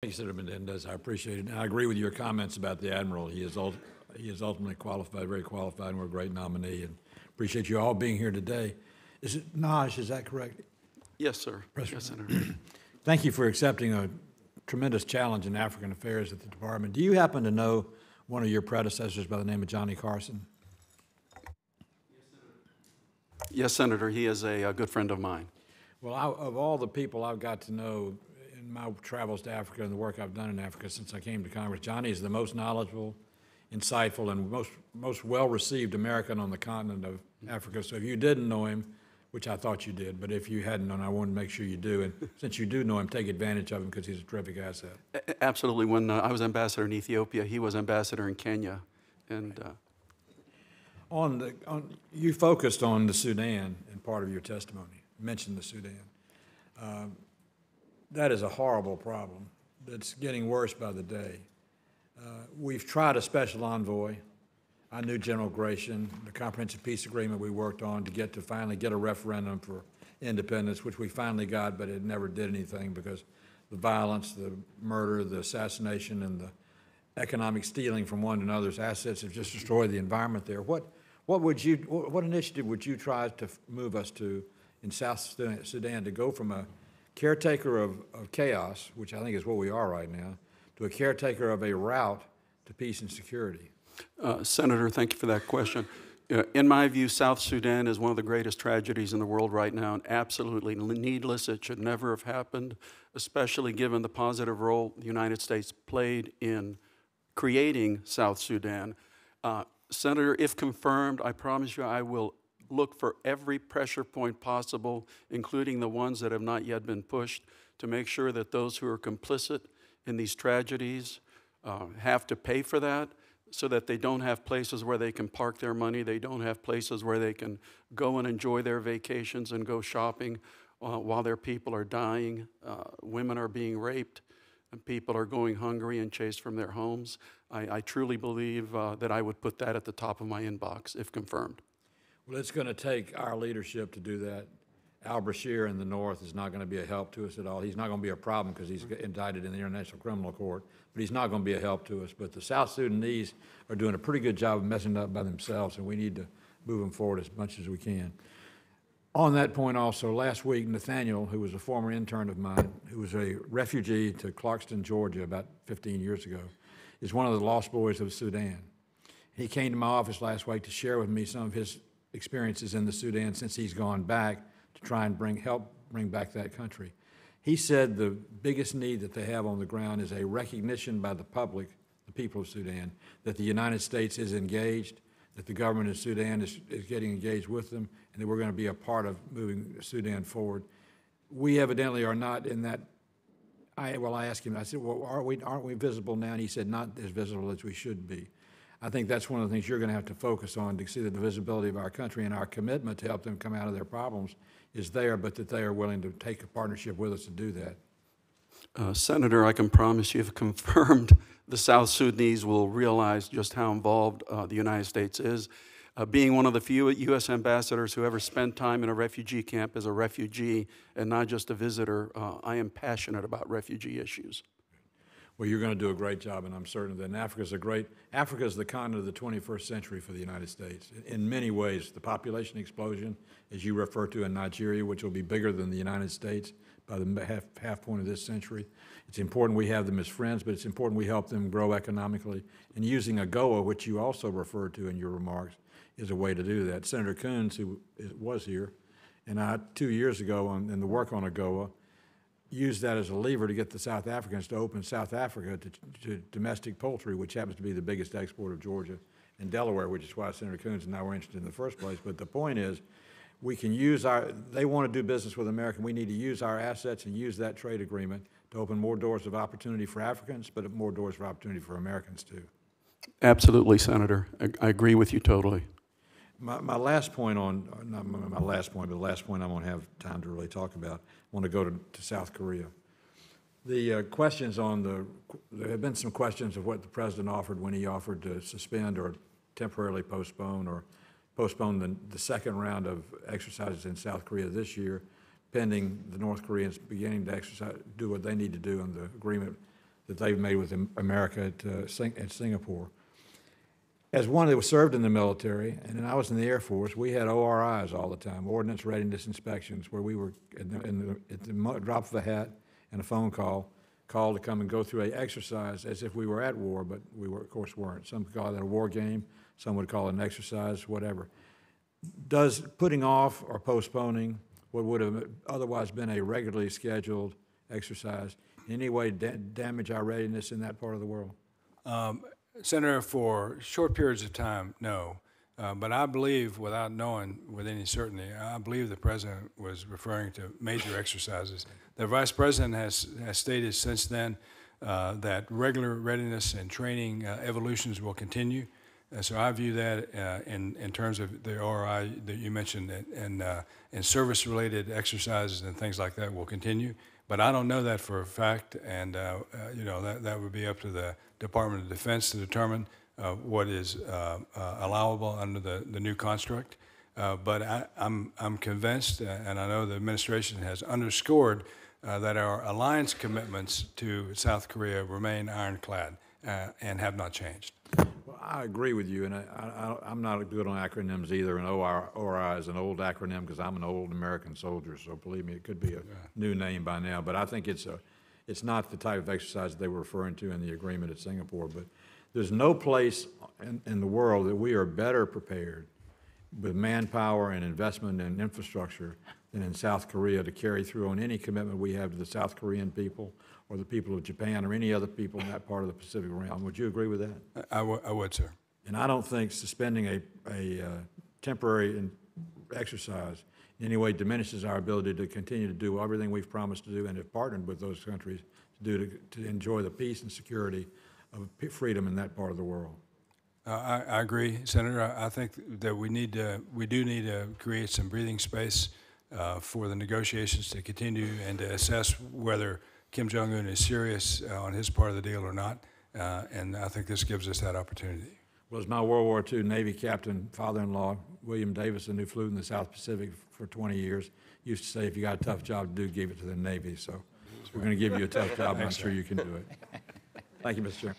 Thank you, Senator Menendez. I appreciate it. And I agree with your comments about the Admiral. He is ultimately qualified, very qualified, and we're a great nominee. And appreciate you all being here today. Is it Nagy, is that correct? Yes, sir. Yes, Senator. Thank you for accepting a tremendous challenge in African affairs at the department. Do you happen to know one of your predecessors by the name of Johnny Carson? Yes, Senator. He is a good friend of mine. Well, of all the people I've got to know in my travels to Africa and the work I've done in Africa since I came to Congress, Johnny is the most knowledgeable, insightful, and most well-received American on the continent of Africa. So if you didn't know him, which I thought you did, but if you hadn't known, I wanted to make sure you do. And since you do know him, take advantage of him because he's a terrific asset. Absolutely. When I was ambassador in Ethiopia, he was ambassador in Kenya. And you focused on the Sudan in part of your testimony, mentioned the Sudan. That is a horrible problem that's getting worse by the day. We've tried a special envoy. I knew General Gratian, the comprehensive peace agreement we worked on to finally get a referendum for independence, which we finally got, but it never did anything because the violence, the murder, the assassination, and the economic stealing from one another's assets have just destroyed the environment there. What initiative would you try to move us to in South Sudan to go from a caretaker of chaos, which I think is what we are right now, to a caretaker of a route to peace and security? Senator, thank you for that question. In my view, South Sudan is one of the greatest tragedies in the world right now, and absolutely needless. It should never have happened, especially given the positive role the United States played in creating South Sudan. Senator, if confirmed, I promise you I will look for every pressure point possible, including the ones that have not yet been pushed, to make sure that those who are complicit in these tragedies have to pay for that, so that they don't have places where they can park their money, they don't have places where they can go and enjoy their vacations and go shopping while their people are dying, women are being raped, and people are going hungry and chased from their homes. I truly believe that I would put that at the top of my inbox if confirmed. Well, it's going to take our leadership to do that. Al-Bashir in the north is not going to be a help to us at all. He's not going to be a problem because he's indicted in the International Criminal Court, but he's not going to be a help to us. But the South Sudanese are doing a pretty good job of messing it up by themselves, and we need to move them forward as much as we can. On that point also, last week, Nathaniel, who was a former intern of mine, who was a refugee to Clarkston, Georgia about 15 years ago, is one of the lost boys of Sudan. He came to my office last week to share with me some of his experiences in the Sudan since he's gone back to try and help bring back that country. He said the biggest need that they have on the ground is a recognition by the public, the people of Sudan, that the United States is engaged, that the government of Sudan is getting engaged with them, and that we're going to be a part of moving Sudan forward. We evidently are not in that. I asked him, I said, well, aren't we visible now? And he said, not as visible as we should be. I think that's one of the things you're going to have to focus on to see that the visibility of our country and our commitment to help them come out of their problems is there, but that they are willing to take a partnership with us to do that. Senator, I can promise you, if confirmed, the South Sudanese will realize just how involved the United States is. Being one of the few U.S. ambassadors who ever spent time in a refugee camp as a refugee and not just a visitor, I am passionate about refugee issues. Well, you're going to do a great job, and I'm certain that Africa is the continent of the 21st century for the United States. In many ways, the population explosion, as you refer to in Nigeria, which will be bigger than the United States by the half point of this century. It's important we have them as friends, but it's important we help them grow economically. And using AGOA, which you also referred to in your remarks, is a way to do that. Senator Coons, who was here, and I, 2 years ago in the work on AGOA, used that as a lever to get the South Africans to open South Africa to domestic poultry, which happens to be the biggest export of Georgia and Delaware, which is why Senator Coons and I were interested in the first place. But the point is, we can use they want to do business with America. We need to use our assets and use that trade agreement to open more doors of opportunity for Africans, but more doors of opportunity for Americans too. Absolutely, Senator. I agree with you totally. My last point not my last point, but the last point I won't have time to really talk about, I want to go to South Korea. The questions there have been some questions of what the President offered when he offered to suspend or temporarily postpone the second round of exercises in South Korea this year, pending the North Koreans beginning to do what they need to do on the agreement that they've made with America at Singapore. As one that was served in the military, and then I was in the Air Force, we had ORIs all the time, Ordnance Readiness Inspections, where we were at the drop of a hat and a phone call, called to come and go through an exercise as if we were at war, but we were, of course, weren't. Some would call it a war game, some would call it an exercise, whatever. Does putting off or postponing what would have otherwise been a regularly scheduled exercise in any way damage our readiness in that part of the world? Senator, for short periods of time, no. But I believe, without knowing with any certainty, I believe the President was referring to major exercises. The Vice President has stated since then that regular readiness and training evolutions will continue. So I view that in terms of the ORI that you mentioned, and service-related exercises and things like that will continue. But I don't know that for a fact, and you know, that would be up to the Department of Defense to determine what is allowable under the new construct. But I'm convinced, and I know the administration has underscored that our alliance commitments to South Korea remain ironclad and have not changed. Well, I agree with you, and I'm not good on acronyms either, and ORI is an old acronym because I'm an old American soldier, so believe me, it could be a new name by now, but I think it's not the type of exercise they were referring to in the agreement at Singapore. But there's no place in the world that we are better prepared with manpower and investment in infrastructure than in South Korea to carry through on any commitment we have to the South Korean people or the people of Japan or any other people in that part of the Pacific realm. Would you agree with that? I would, sir. And I don't think suspending a temporary exercise in any way diminishes our ability to continue to do everything we've promised to do and have partnered with those countries to do to enjoy the peace and security of freedom in that part of the world. I agree, Senator. I think that we do need to create some breathing space for the negotiations to continue and to assess whether Kim Jong-un is serious on his part of the deal or not, and I think this gives us that opportunity. Well, as my World War II Navy captain father-in-law, William Davison, who flew in the South Pacific for 20 years, used to say, if you got a tough job to do, give it to the Navy. So we're going to give you a tough job, and I'm sure you can do it. Thank you, Mr. Chairman.